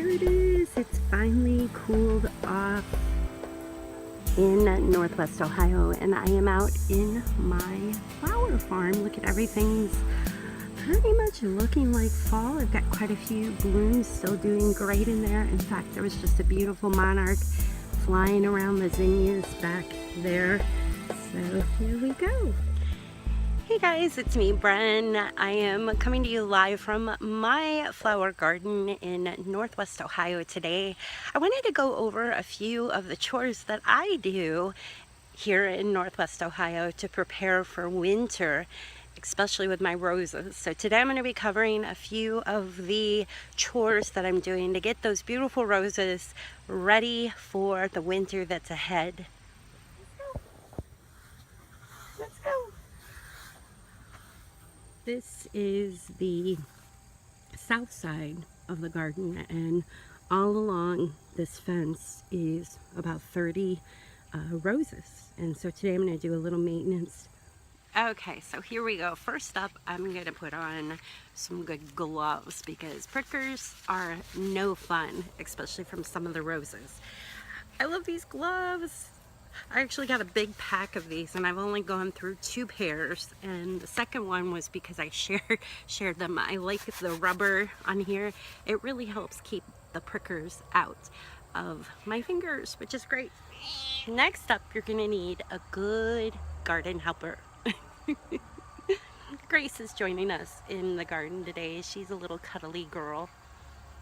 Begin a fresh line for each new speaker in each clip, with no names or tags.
There it is. It's finally cooled off in Northwest Ohio, and I am out in my flower farm. Look at everything's pretty much looking like fall. I've got quite a few blooms still doing great in there. In fact, there was just a beautiful monarch flying around the zinnias back there. So here we go. Hey guys, it's me, Bren. I am coming to you live from my flower garden in Northwest Ohio today. I wanted to go over a few of the chores that I do here in Northwest Ohio to prepare for winter, especially with my roses. So today I'm going to be covering a few of the chores that I'm doing to get those beautiful roses ready for the winter that's ahead. Let's go. This is the south side of the garden, and all along this fence is about 30 roses. And so today I'm going to do a little maintenance. Okay, so here we go. First up, I'm going to put on some good gloves because prickers are no fun, especially from some of the roses. I love these gloves. I actually got a big pack of these, and I've only gone through 2 pairs, and the second one was because I shared them. I like the rubber on here. It really helps keep the prickers out of my fingers, which is great. Next up, you're gonna need a good garden helper. Grace is joining us in the garden today. She's a little cuddly girl,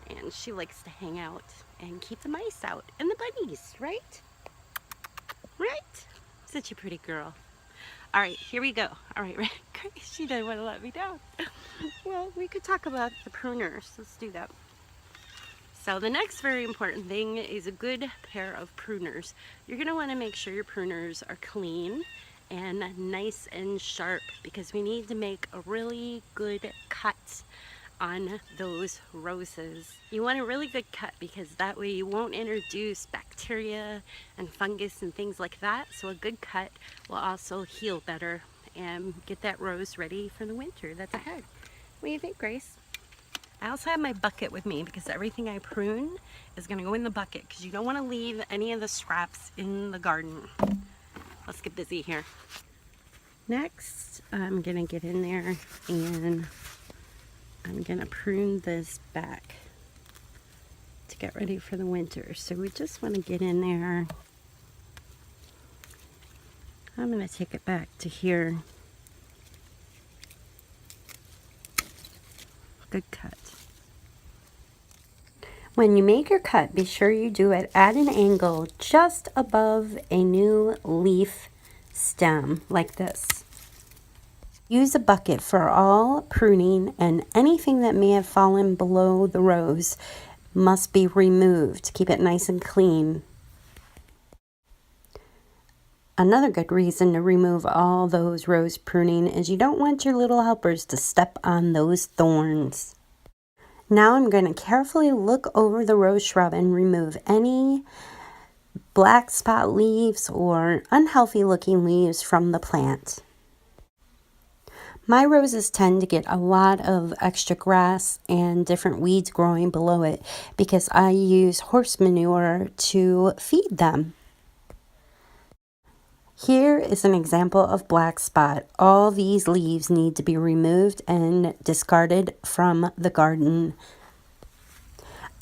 and she likes to hang out and keep the mice out and the bunnies, right? Right? Such a pretty girl. All right, here we go. All right, Grace, she didn't want to let me down. Well, we could talk about the pruners. Let's do that. So the next very important thing is a good pair of pruners. You're going to want to make sure your pruners are clean and nice and sharp, because we need to make a really good cut on those roses. You want a really good cut because that way you won't introduce bacteria and fungus and things like that. So a good cut will also heal better and get that rose ready for the winter that's ahead. What do you think, Grace? I also have my bucket with me because everything I prune is going to go in the bucket, because you don't want to leave any of the scraps in the garden. Let's get busy here. Next, I'm going to get in there and I'm going to prune this back to get ready for the winter. So we just want to get in there. I'm going to take it back to here. Good cut. When you make your cut, be sure you do it at an angle just above a new leaf stem, like this. Use a bucket for all pruning, and anything that may have fallen below the rose must be removed. Keep it nice and clean. Another good reason to remove all those rose pruning is you don't want your little helpers to step on those thorns. Now I'm going to carefully look over the rose shrub and remove any black spot leaves or unhealthy looking leaves from the plant. My roses tend to get a lot of extra grass and different weeds growing below it because I use horse manure to feed them. Here is an example of black spot. All these leaves need to be removed and discarded from the garden.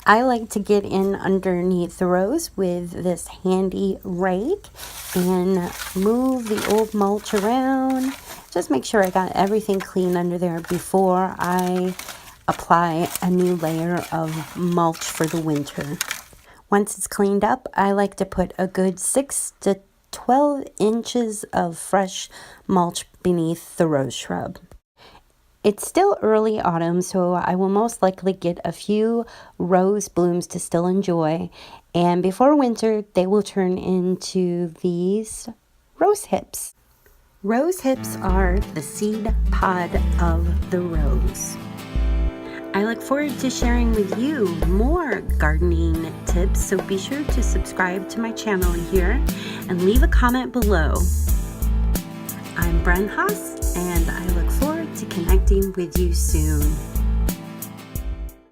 I like to get in underneath the rose with this handy rake and move the old mulch around. Just make sure I got everything clean under there before I apply a new layer of mulch for the winter. Once it's cleaned up, I like to put a good 6 to 12 inches of fresh mulch beneath the rose shrub. It's still early autumn, so I will most likely get a few rose blooms to still enjoy, and before winter they will turn into these rose hips. Rose hips are the seed pod of the rose. I look forward to sharing with you more gardening tips, so be sure to subscribe to my channel here and leave a comment below. I'm Bren Haas, and I look forward to connecting with you soon.